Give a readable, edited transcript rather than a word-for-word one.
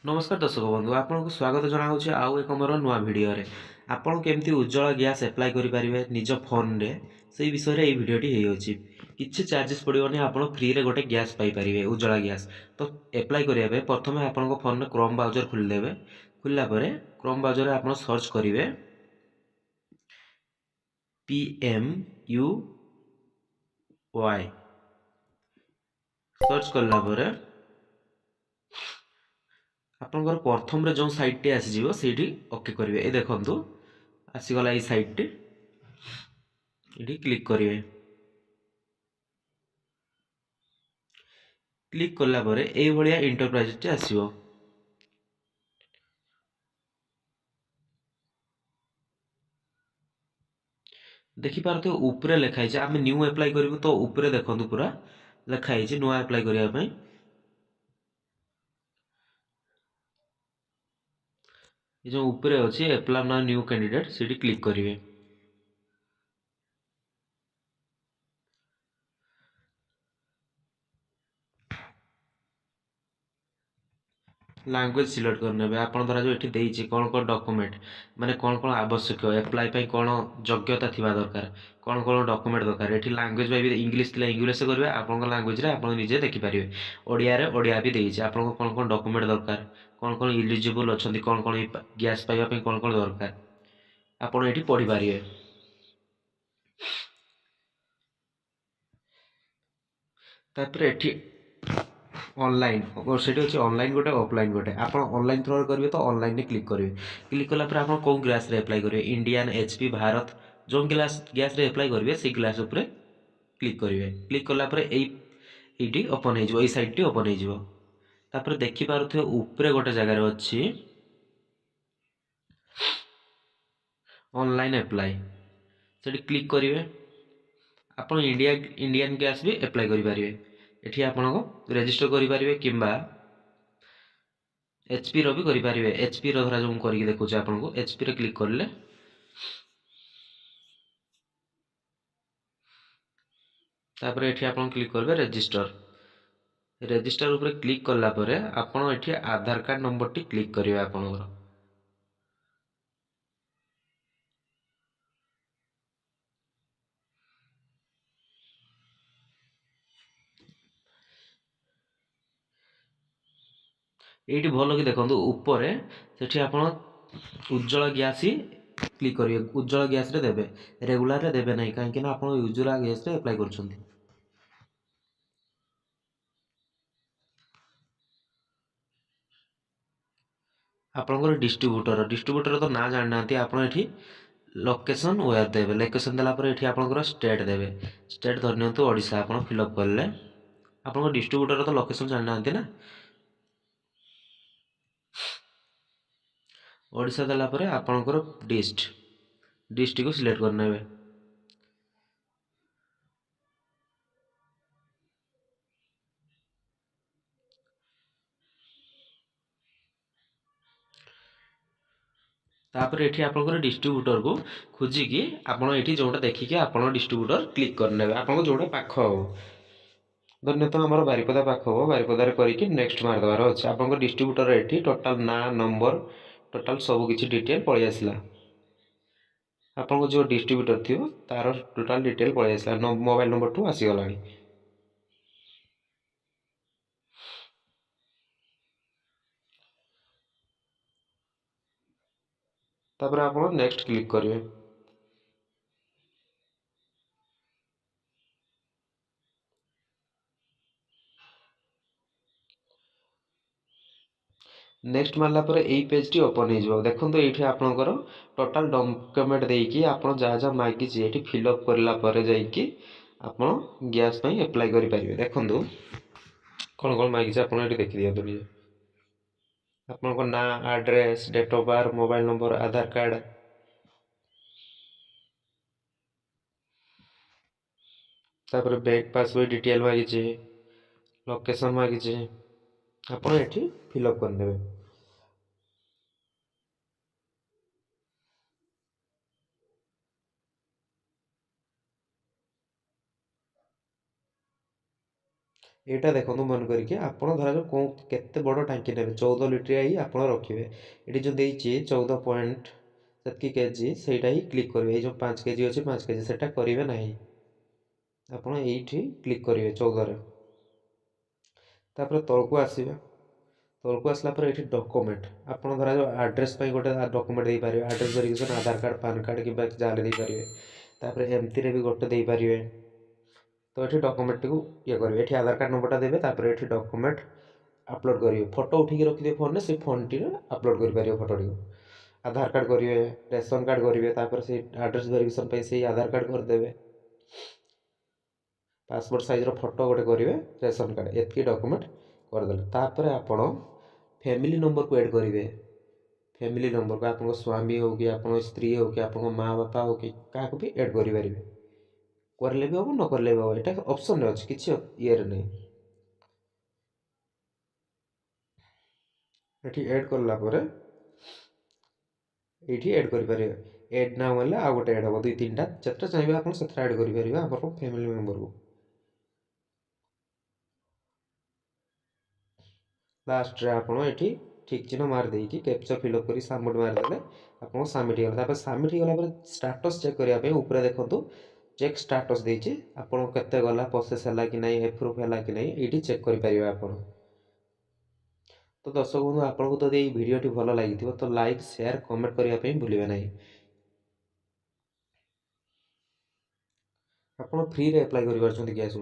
नमस्कार दर्शक बंधु आपको स्वागत जनाऊँ आउ एक मोर नुआ भिडियो आपन केमती उज्ज्वल गैस एप्लाय करेंगे निज फोन रे से विषय ये भिडियोटी होगी किसी चार्जेस पड़ोनी आप फ्री रे गोटे गैस पाइपर उज्ज्वला गैस तो एप्लाय करने प्रथम आपण फोन में क्रोम ब्राउजर खोलीदेवे खोलला क्रोम ब्राउजर आप सर्च करेंगे PMUY सर्च कला आपंकर प्रथम जो साइट टी आसीज से ओके करेंगे ये देखु आसीगला ये साइट ये क्लिक करेंगे क्लिक कला ये इंटरप्राइज टी आसीबो देखिपारे ऊपर लिखाई आम न्यू एप्लाय करूँ तो ऊपर देखो पूरा लिखाई नुआ एप्लाय करने ये जो ऊपर अच्छी एप्लाय ना न्यू कैंडिडेट से क्लिक करेंगे लैंग्वेज सिलेक्ट करने आप द्वारा जो ये देती कौन कौन डॉक्यूमेंट माने कौन कौन आवश्यक एप्लाय पे कौन योग्यता थी दरकार कौन कौन डॉक्यूमेंट दरकार ये लैंग्वेज भी इंग्लिश इंग्लिश करेंगे आप लैंग्वेज आप निजे देखिपारे ओडिया ओडिया भी देती आपको कौन कौन डॉक्यूमेंट दरकार कौन कौन इलिजिबल अच्छा कौन कौन गैस पाइबा कौन कौन दरकार आप ये पढ़ी पारे तापर एठी ऑनलाइन से अच्छे ऑनलाइन गोटे ऑफलाइन गोटे आप ऑनलाइन थ्रो करेंगे तो ऑनलाइन क्लिक करेंगे क्लिक कला आप कौ गैस एप्लाय करेंगे इंडियन एचपी भारत जो गैस एप्लाय करेंगे से ग्लास उपर क्लिक करेंगे क्लिक कला ये ओपन हो साइट ओपन हो देखिपे ऊपर गोटे जगार अच्छी ऑनलाइन एप्लाय से क्लिक करेंगे आप इंडियन गैस भी एप्लाय करेंगे ये आप रेजिस्टर करेंगे कि एचपी रो भी करेंगे एचपी रा जो मुझे देखुचे आपको एचपी रे क्लिक करले तापर ये आप क्लिक करेंगे रेजिस्टर रेजिस्टर उपर क्लिक कला आपड़ ये आधार कार्ड नंबर टी क्लिक करेंगे आपणकर ये भल कि देखो उपर से आप उज्ज्वला गैस ही क्लिक करेंगे उज्ज्वला गैस रे देवे रेगुलर रे देवे नहीं कहीं आप उज्ज्वला गैस रे एप्लाय कर आपंकर डिस्ट्रीब्यूटर तो ना जाना आप लोकेशन वेयर देवे लोकेशन देलापर ये आपंकर स्टेट देवे स्टेट धरनी ओडिशा आप फिलअप कले आप डिस्ट्रीब्यूटर तो लोकेशन जाना ना ओडिशा देलापर आपंकर डिस्ट को सिलेक्ट करने तापर ये आपंकर डिस्ट्रीब्यूटर को खोजिकी आपड़ ये जोटा देखिए आप डिस्ट्रीब्यूटर क्लिक करने आपको जोटा पाख हो धन्यतः आम बारिपदा पाख हम बारिपदार करके नेक्स्ट मारदेवार अच्छे आप डिस्ट्रीब्यूटर ये टोटाल ना नंबर टोटाल सबकि डिटेल पलि आसला आपको जो डिस्ट्रीब्यूटर थी तार टोटाल डिटेल पलि आसला मोबाइल नंबर ठू आसीगला तापर आप नेक्स्ट क्लिक करेंगे नेक्स्ट मारला यही पेज टी ओपन हो देखो ये आपंकर टोटाल डॉक्यूमेंट देकी आप जहाँ जहाँ मागिचे ये फिलअप करापर जाकि आप गैस एप्लाय करेंगे देखो कौन कौन मागिचे आप देखी दिखाँ निजे आपंक ना address date of birth mobile number Aadhaar card तापर बैंक पासबुक डिटेल मागिचे लोकेशन मागिचे आप ये फिलअप करदे ଏଇଟା ଦେଖନ୍ତୁ ମନେ କରିକି ଆପଣ ଧରାଯାଉ କେଉଁ କେତେ ବଡ଼ ଟାଙ୍କି ନେବେ 14 ଲିଟରିଆ ହିଁ ଆପଣ ରଖିବେ। ଏଠି ଯେଉଁ ଦେଇଛି 14 ପଏଣ୍ଟ ସେତିକି କେଜି ସେଇଟା ହିଁ କ୍ଲିକ୍ କରିବେ। ଏଇ ଯେଉଁ 5 କେଜି ଅଛି 5 କେଜି ସେଇଟା କରିବେ ନାହିଁ, ଆପଣ ଏଇଠି କ୍ଲିକ୍ କରିବେ 14ରେ। ତାପରେ ତଳକୁ ଆସିବେ, ତଳକୁ ଆସିଲା ପରେ ଏଇଠି ଡକୁମେଣ୍ଟ ଆପଣ ଧରାଯାଉ ଆଡ୍ରେସ୍ ପାଇଁ ଗୋଟେ ଡକୁମେଣ୍ଟ ଦେଇପାରିବେ, ଆଡ୍ରେସ୍ ଭେରିଫିକେସନ୍ ଆଧାର କାର୍ଡ଼ ପାନ୍ କାର୍ଡ଼ କିମ୍ବା ଯାହାହେଲେ ଦେଇପାରିବେ। ତାପରେ ଏମିତିରେ ବି ଗୋଟେ ଦେଇପାରିବେ। ତ ଏଠି ଡକୁମେଣ୍ଟଟିକୁ ଇଏ କରିବେ, ଏଠି ଆଧାର କାର୍ଡ଼ ନମ୍ବରଟା ଦେବେ, ତାପରେ ଏଠି ଡକୁମେଣ୍ଟ अपलोड करेंगे, फोटो उठिक रखिए फोन से फोन टी अपलोड कर फोटो आधार कार्ड करेंगे, रेशन कार्ड करेंगे, तापर से एड्रेस वेरिफिकेशन से आधार कार्ड करदे, पासपोर्ट साइज फोटो गोटे करेंगे, रेशन कार्ड एतकी डॉक्यूमेंट करदे। तापर आपण फैमिली नंबर को ऐड करेंगे, फैमिली नंबर को आप स्वामी हो कि आप स्त्री हो कि आप माँ बापा हो कि क्या भी ऐड करेंगे, करले भी हम न करले भी हम, यहाँ ऑप्शन अच्छे किसी ये नहीं। ये ऐड कलापर ये ऐड करेंगे, एड ना होगा आ गए ऐड हम 2-3टा जिते चाहिए आप ऐड करेंगे आम फैमिली मेम्बर को। लास्ट रे आप ठीक चिन्ह मार देकी कैप्चर फिलअप कर सबमिट मारदे आप सबमिट गला। सबमिट गला स्टाटस चेक करने ऊपर देखो चेक स्टाटस देती आपड़ के गला प्रोसेस है कि नहीं, एप्रूव है कि नहीं, ये चेक करेंगे आप। तो दर्शक बंधु आपको तो ये भिडियोटी भल लगी तो लाइक शेयर कमेंट करने भूलें नहीं। आप फ्री रे अप्लाई कर गैस।